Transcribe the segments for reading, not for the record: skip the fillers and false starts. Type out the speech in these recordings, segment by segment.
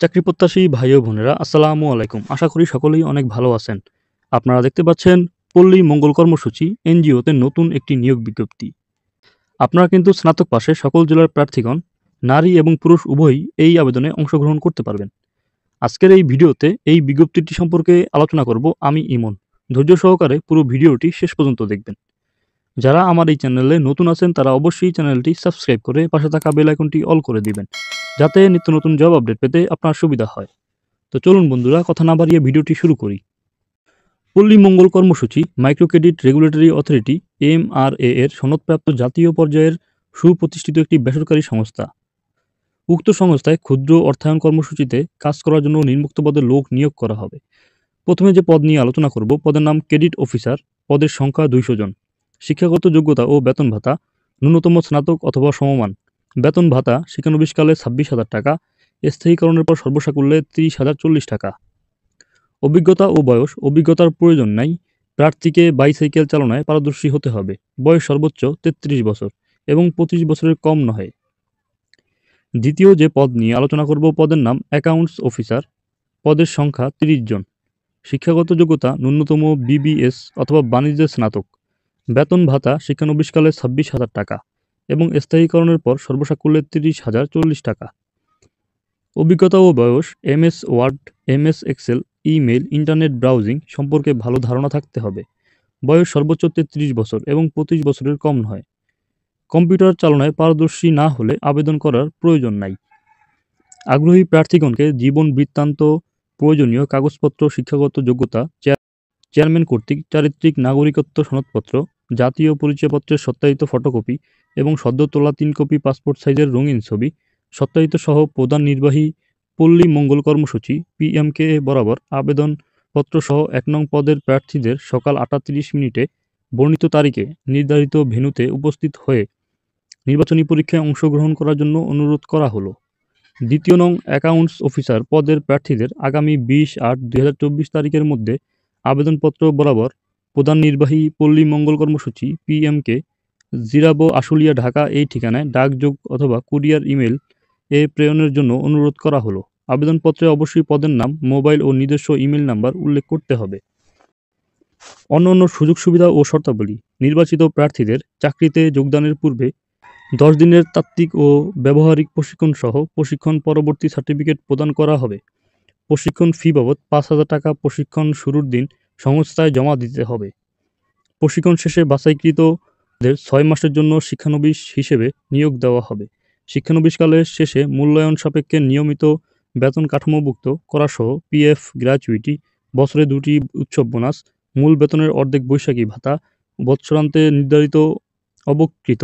চাকরি প্রত্যাশী ভাই ও বোনেরা আসসালামু আলাইকুম। আশা করি সকলেই অনেক ভালো আছেন। আপনারা দেখতে পাচ্ছেন পল্লী মঙ্গল কর্মসূচি এনজিওতে নতুন একটি নিয়োগ বিজ্ঞপ্তি। আপনারা কিন্তু স্নাতক পাশে সকল জেলার প্রার্থীগণ নারী এবং পুরুষ উভয়ই এই আবেদনে অংশগ্রহণ করতে পারবেন। আজকের এই ভিডিওতে এই বিজ্ঞপ্তিটি সম্পর্কে আলোচনা করব আমি ইমন। ধৈর্য সহকারে পুরো ভিডিওটি শেষ পর্যন্ত দেখবেন। যারা আমার এই চ্যানেলে নতুন আছেন তারা অবশ্যই চ্যানেলটি সাবস্ক্রাইব করে পাশে থাকা বেল আইকনটি অল করে দিবেন, যাতে নিত্য নতুন জব আপডেট পেতে আপনার সুবিধা হয়। তো চলুন বন্ধুরা, কথা না বাড়িয়ে ভিডিওটি শুরু করি। পল্লী মঙ্গল কর্মসূচি micro credit regulatory authority MRA এর সনদপ্রাপ্ত জাতীয় পর্যায়ের সুপ্রতিষ্ঠিত একটি বেসরকারি সংস্থা। উক্ত সংস্থায় ক্ষুদ্র অর্থায়ন কর্মসূচিতে কাজ করার জন্য নিম্নোক্ত পদে লোক নিয়োগ করা হবে। প্রথমে যে পদ নিয়ে আলোচনা করব, পদের নাম ক্রেডিট অফিসার। পদের সংখ্যা 200 জন। শিক্ষাগত যোগ্যতা ও বেতন ভাতা ন্যূনতম স্নাতক অথবা সমমান। বেতন ভাতা শিক্ষানবিশকালে 26,000 টাকা, স্থায়ীকরণের পর সর্বসাকুল্যে 30,040 টাকা। অভিজ্ঞতা ও বয়স, অভিজ্ঞতার প্রয়োজন নাই। প্রার্থীকে বাইসাইকেল চালনায় পারদর্শী হতে হবে। বয়স সর্বোচ্চ 33 বছর এবং 25 বছরের কম নহে। দ্বিতীয় যে পদ নিয়ে আলোচনা করব, পদের নাম অ্যাকাউন্টস অফিসার। পদের সংখ্যা 30 জন। শিক্ষাগত যোগ্যতা ন্যূনতম BBS অথবা বাণিজ্যের স্নাতক। বেতন ভাতা শিক্ষানবিশকালে 26,000 টাকা এবং স্থায়ীকরণের পর সর্বসাকুল্যে 30,040 টাকা। অভিজ্ঞতা ও বয়স, MS word, MS excel, email, internet browsing সম্পর্কে ভালো ধারণা থাকতে হবে। বয়স সর্বোচ্চ 33 বছর এবং 25 বছরের কম নয়। কম্পিউটার চালনায় পারদর্শী না হলে আবেদন করার প্রয়োজন নাই। আগ্রহী প্রার্থীগণকে জীবন বৃত্তান্ত, প্রয়োজনীয় কাগজপত্র, শিক্ষাগত যোগ্যতা, চেয়ারম্যান কর্তৃক চারিত্রিক নাগরিকত্ব সনদপত্র, জাতীয় পরিচয়পত্রের সত্যায়িত ফটোকপি এবং সদ্য তোলা 3 কপি পাসপোর্ট সাইজের রঙিন ছবি সত্যায়িত সহ প্রধান নির্বাহী পল্লী মঙ্গল কর্মসূচি PMKA বরাবর আবেদনপত্র সহ 1 নং পদের প্রার্থীদের সকাল 8:30 মিনিটে বর্ণিত তারিখে নির্ধারিত ভেন্যুতে উপস্থিত হয়ে নির্বাচনী পরীক্ষায় অংশগ্রহণ করার জন্য অনুরোধ করা হলো। দ্বিতীয় নং অ্যাকাউন্টস অফিসার পদের প্রার্থীদের আগামী 20/8/2024 তারিখের মধ্যে আবেদনপত্র বরাবর প্রধান নির্বাহী পল্লী মঙ্গল কর্মসূচি PMK, জিরাবো, আশুলিয়া, ঢাকা এই ঠিকানায় ডাকযোগ অথবা কুরিয়ার ইমেল প্রেরণের জন্য অনুরোধ করা হলো। আবেদনপত্রে অবশ্যই পদের নাম, মোবাইল ও নিজস্ব ইমেল নাম্বার উল্লেখ করতে হবে। অন্যান্য সুযোগ সুবিধা ও শর্তাবলী। নির্বাচিত প্রার্থীদের চাকরিতে যোগদানের পূর্বে 10 দিনের তাত্ত্বিক ও ব্যবহারিক প্রশিক্ষণ সহ প্রশিক্ষণ পরবর্তী সার্টিফিকেট প্রদান করা হবে। প্রশিক্ষণ ফি বাবদ 5,000 টাকা প্রশিক্ষণ শুরুর দিন সংস্থায় জমা দিতে হবে। প্রশিক্ষণ শেষে বাছাইকৃতদের 6 মাসের জন্য শিক্ষানবিশ হিসেবে নিয়োগ দেওয়া হবে। শিক্ষানবিশকালের শেষে মূল্যায়ন সাপেক্ষে নিয়মিত বেতন কাঠামোভুক্ত করাসহ PF গ্র্যাচুইটি, বছরে 2টি উৎসব বোনাস, মূল বেতনের অর্ধেক বৈশাখী ভাতা, বৎসরান্তে নির্ধারিত অবকৃত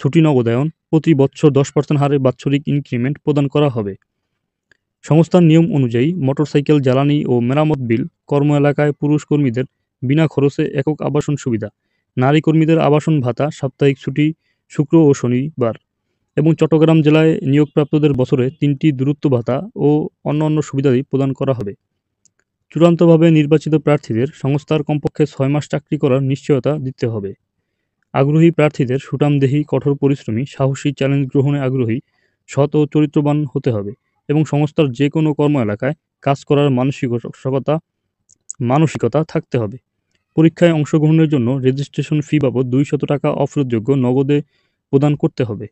ছুটি নগদায়ন, প্রতি বছর 10% হারে বাৎসরিক ইনক্রিমেন্ট প্রদান করা হবে। সংস্থার নিয়ম অনুযায়ী মোটরসাইকেল জ্বালানি ও মেরামত বিল, কর্ম এলাকায় পুরুষ কর্মীদের বিনা খরচে একক আবাসন সুবিধা, নারী কর্মীদের আবাসন ভাতা, সাপ্তাহিক ছুটি শুক্র ও শনিবার এবং চট্টগ্রাম জেলায় নিয়োগপ্রাপ্তদের বছরে 3টি দূরত্ব ভাতা ও অন্যান্য সুবিধাদি প্রদান করা হবে। চূড়ান্তভাবে নির্বাচিত প্রার্থীদের সংস্থার কমপক্ষে 6 মাস চাকরি করার নিশ্চয়তা দিতে হবে। আগ্রহী প্রার্থীদের সুঠামদেহী, কঠোর পরিশ্রমী, সাহসী, চ্যালেঞ্জ গ্রহণে আগ্রহী, সৎ ও চরিত্রবান হতে হবে এবং সংস্থার যে কোনো কর্ম এলাকায় কাজ করার মানসিকতা থাকতে হবে। পরীক্ষায় অংশগ্রহণের জন্য রেজিস্ট্রেশন ফি বাবদ 200 টাকা অফেরতযোগ্য নগদে প্রদান করতে হবে।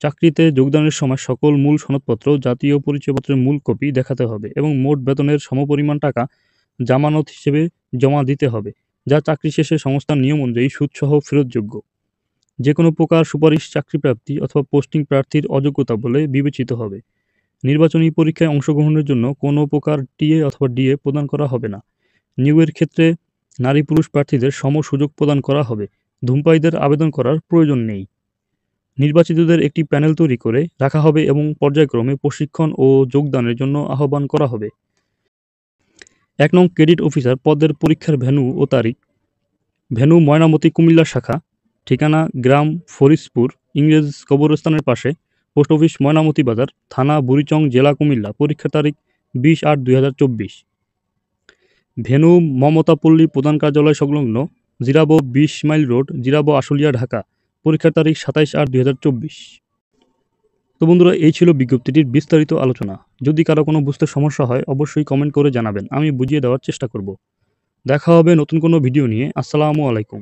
চাকরিতে যোগদানের সময় সকল মূল সনদপত্র, জাতীয় পরিচয়পত্রের মূল কপি দেখাতে হবে এবং মোট বেতনের সমপরিমাণ টাকা জামানত হিসেবে জমা দিতে হবে, যা চাকরি শেষে সংস্থার নিয়ম অনুযায়ী সুদসহ ফেরতযোগ্য। যে কোনো প্রকার সুপারিশ চাকরিপ্রাপ্তি অথবা পোস্টিং প্রার্থীর অযোগ্যতা বলে বিবেচিত হবে। নির্বাচনী পরীক্ষায় অংশগ্রহণের জন্য কোনো প্রকার TA অথবা DA প্রদান করা হবে না। নিয়োগের ক্ষেত্রে নারী পুরুষ প্রার্থীদের সম সুযোগ প্রদান করা হবে। ধূমপায়ীদের আবেদন করার প্রয়োজন নেই। নির্বাচিতদের একটি প্যানেল তৈরি করে রাখা হবে এবং পর্যায়ক্রমে প্রশিক্ষণ ও যোগদানের জন্য আহ্বান করা হবে। 1 নং ক্রেডিট অফিসার পদের পরীক্ষার ভেন্যু ও তারিখ। ভেন্যু ময়নামতি, কুমিল্লা শাখা। ঠিকানা গ্রাম ফরিদপুর, ইংরেজ কবরস্থানের পাশে, পোস্ট অফিস ময়নামতি বাজার, থানা বুড়িচং, জেলা কুমিল্লা। পরীক্ষার তারিখ 20/8/2024। ভেন্যু মমতাপল্লী প্রধান কার্যালয় সংলগ্ন, জিরাবো 20 মাইল রোড, জিরাবো, আশুলিয়া, ঢাকা। পরীক্ষার তারিখ 27/8/2024। তো বন্ধুরা, এই ছিল বিজ্ঞপ্তিটির বিস্তারিত আলোচনা। যদি কারো কোনো বুঝতে সমস্যা হয় অবশ্যই কমেন্ট করে জানাবেন, আমি বুঝিয়ে দেওয়ার চেষ্টা করব। দেখা হবে নতুন কোনো ভিডিও নিয়ে। আসসালামু আলাইকুম।